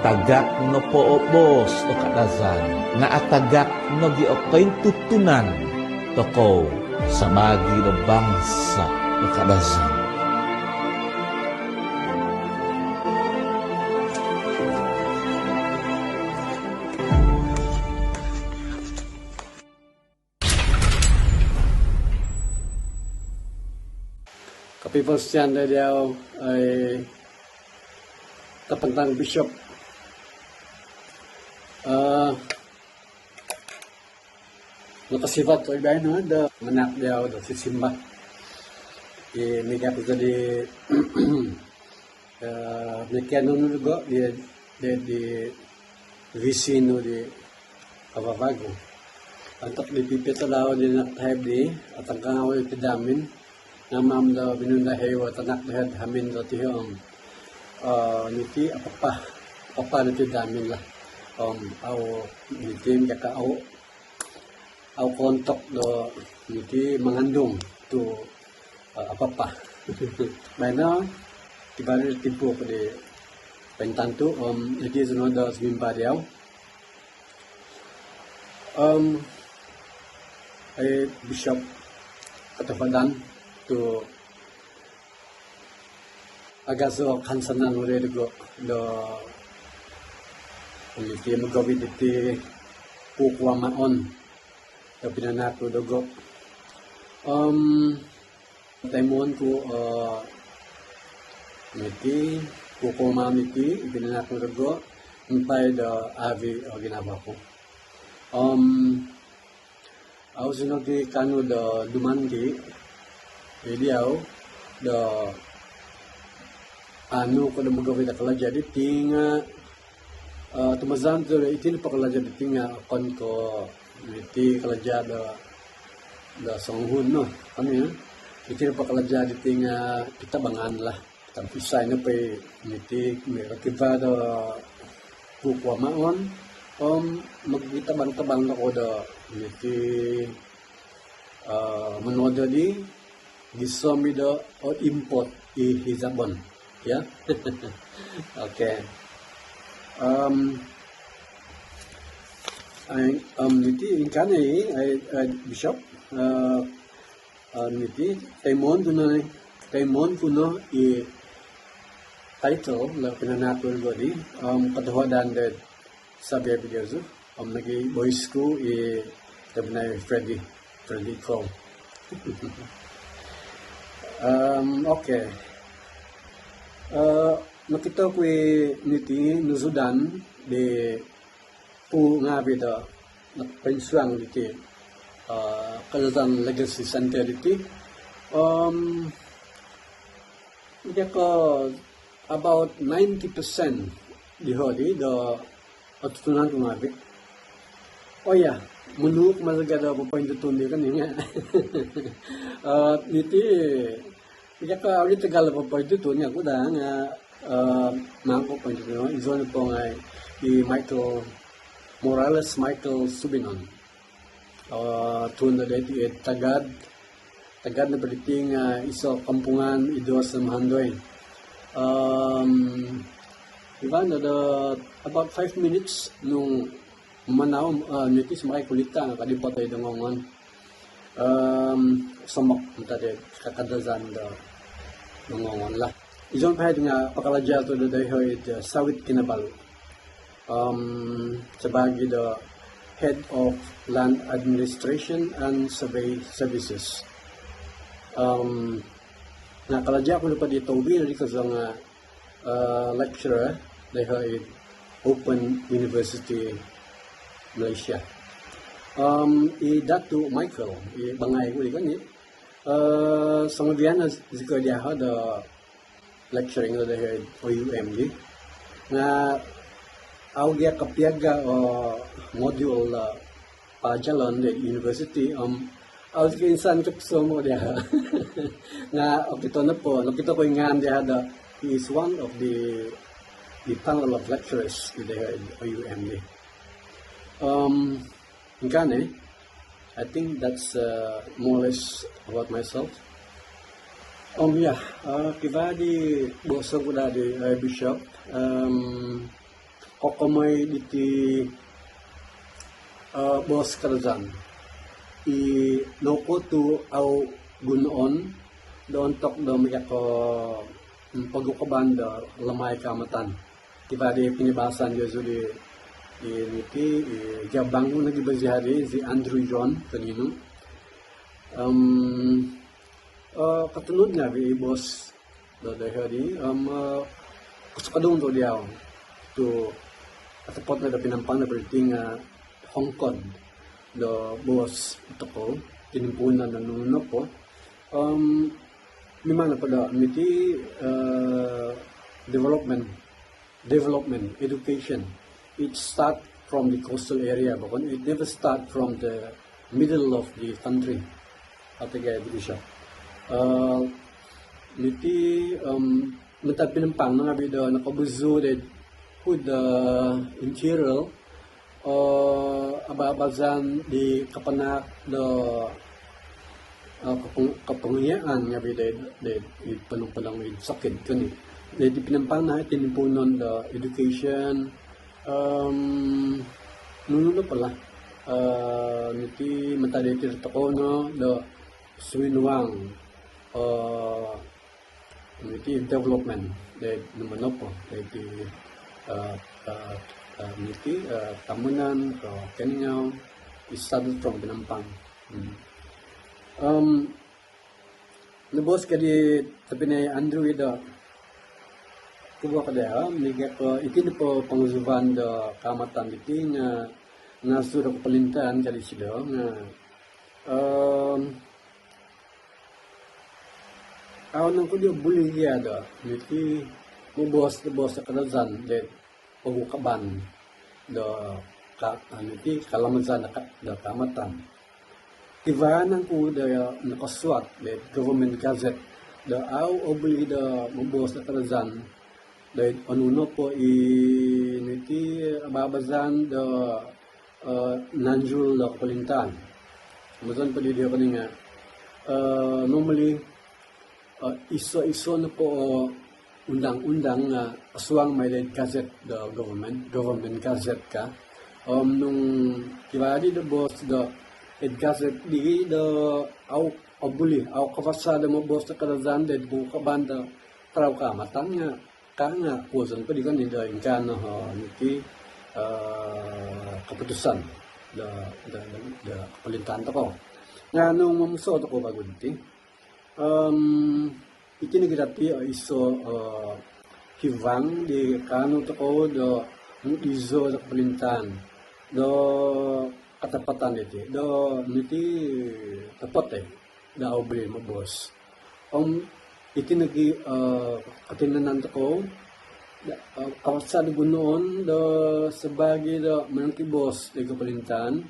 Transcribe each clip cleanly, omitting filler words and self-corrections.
tagak no poobos o kadazan, nga atagak no giokain tutunan, toko sa magi no bangsa o kadazan. People's Channel daw ay kapantang bishop. Nakasipat o ibahin no, da manak daw da si Simba. Mika ko di mekano no go di visino di Kavabago. Antak di pipito daw di nakhayb di at ang kangawal itidamin namam daw binundahay wa tanak dahad hamin daw tihong niti apa niti damin lah au niti kaka au kontok do niti mengandung tu apa mana tibali timpu pada pentantu niti suno da simba diaw ay bishop katafadan tu agaso kansanan ure do uliti magawid iti kukwa maon do pinanato dogo taimon ko niti kukwa mamiti pinanato dogo umpay do avi o ginawa ko ako sunod di kano do dumandi Diaw da anu ko na magawin akala jadi tinga tumazam to itin pa kala jadi tinga kon ko iti kala jada da songhun no ano itin pa kala jadi tinga kita bangan lah tapi say na pa iti merakiba da kukwa maon magkitabang-tabang na ko da iti manoda di Gisomida or import hizabon, ya. Okay. Niti inkane ay bishop niti taimon kuno title la pinanatul godi patawadan de sabi bigazu nagi boys ko tabnay Freddy Cole. Okay. Nakita ko niti nusudan de pu nga bida nakpensuang diti Kalazan Legacy Center diti dia ko about 90% dihodi do atutunan ko nga bit. Oh yeah, munuk malagada po pa yung tutundi kan nga. Niti kaya ka ulit tagal po pa yung tutundi ako da nga mangko po yung tutundi. Izo na po nga Michael Morales Subinon. Tunda dito tagad na baliting iso kampungan ido sa Mahandoy. Diba na about 5 minutes nung manaw niti sumakay kulita nga kadipatay dangongon samok mutade kakadazan da dangongon la ijon pa nga pakaladya to da dahoy sawit kinabalo sabagi the head of land administration and survey services nakaladya ko na pa dito will because nga lecturer dahoy Open University Malaysia. Datu Michael, bangay ko kan ni. Sangabian zika dia ada lecturing da here OUM di. Nga au dia kapiaga module pajalan di university au insan tukso mo dia. Nga okito na po, nakita ko ngam dia ada he is one of the panel of lecturers di here OUM di. I think that's more or less about myself. Kiba di boso ko di Bishop. kokomoy diti bos Karazan i loko tu au gunoon doon tok do ko pagkukaban da lamay kamatan tiba di pinibasan yo di niti jabang mo nagibazihari si Andrew John kanino katunod nga bi bos do dahari kusukadong to diaw to atapot na da pinampang na berting Hong Kong the boss ito ko tinimpunan ng nuno po mimana pada miti development education it start from the coastal area but it never start from the middle of the country at gaya dito siya miti matag pinampang nga bido nakabuzo with the interior ababazan di kapanak do kapangyaan nga bide panong sakit kani di pinampang na tinimpunon the education nuno pala niti matalitir ko no the swinwang niti development de naman po di niti tamunan ko kanyaw started from Pinampang. Nabos ka di sabi na Andrew ida kubo ka da miga ko itin po pangzuban da kamatan diti nga nasura ko palintaan kali sila nga aw nang ko di buligya da niti mo boss sa Karazan de pagkukaban da niti Kalamazan da kamatan Ivanan ko da nakaswat the government gazette da aw obli da mabos na Karazan da anuno po niti ababazan da nanjul da kapalintan mazan pa diyo ko nga normally iso na po undang-undang nga aswang may gazette the government gazette ka nung kibadi the boss the gazette di the au abuli au kafasada mo boss na Karazan de buka banda traw ka matan nga pusan pa di kan ni da inkan niti kaputusan the kapalintan to ko nga nung mamso to ko bago diti itinigirati iso hivang di kano to ko do iso da kapalintan do katapatan iti do niti tapat da obli mo boss itinagi katinanan to ko kawasad gunoon do sabagi do manang boss di kapalintan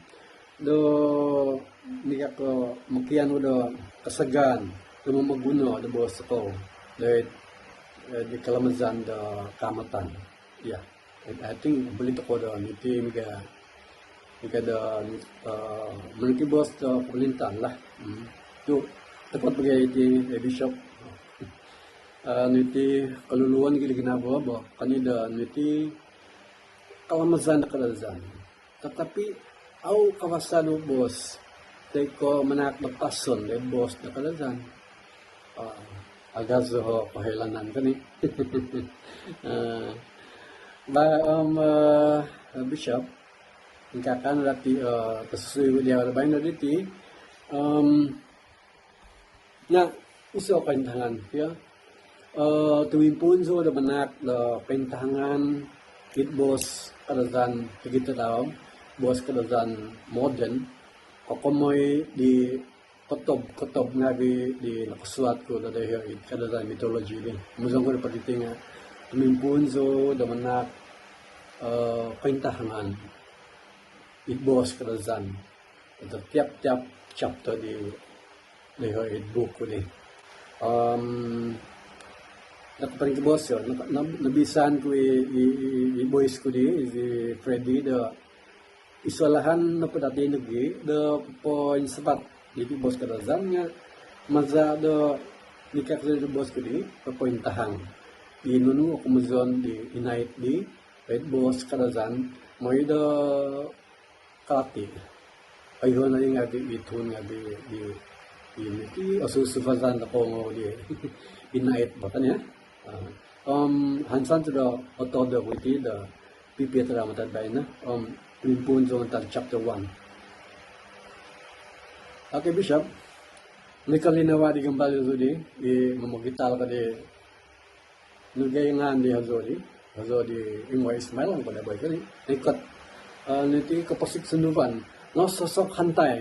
do niya ko makiano do kasagan maguno the boss ko the Kalamazan the kamatan yeah I think balito ko do niti miga the multi boss the Kalintan lah to dapat bagay iti bishop niti kaluluwan gili ginabo ba kanida niti Kalamazan the Karazan tetapi au kawasalo boss tay ko manak magpason the boss the Karazan agazo ho pahilanan kani bishop ingkakan rati kasusuy dia labay na diti na iso kaintangan ya tuwing punso da manak da kaintangan kit boss Karazan kita daw boss Karazan modern kokomoy di kotob nga di nakasuat ko da dahil Karazan mythology din musang ko na patiting tumimpunso da manak kaintahangan it boss Karazan the tiap chapter di dahil book ko din nakaparing boss yun nabisan ko i-boys ko di si Freddy da isolahan na po dati nagi da po insabat di boss Karazan nga maza do nikak do boss ko di papointahang inunu ako mazon di inait di wait bos kadazan moi da kati ai ho na nga bi thun nga bi ti asu sufazan da ko ngo di inait ba kan ya hansan to da auto da witi da pipetra mata dai na limpun zon tal chapter 1 okay bishop nikalinawa di gambal zudi i mamogital ka di nugay nga di hazodi imo Ismail ang kada boy kali ikat niti kapasik sunuban no sosok hantay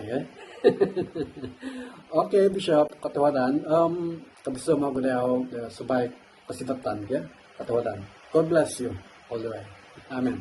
okay bishop katawadan kabisama ko daw subay kasibatan ya katawadan God bless you all the way amen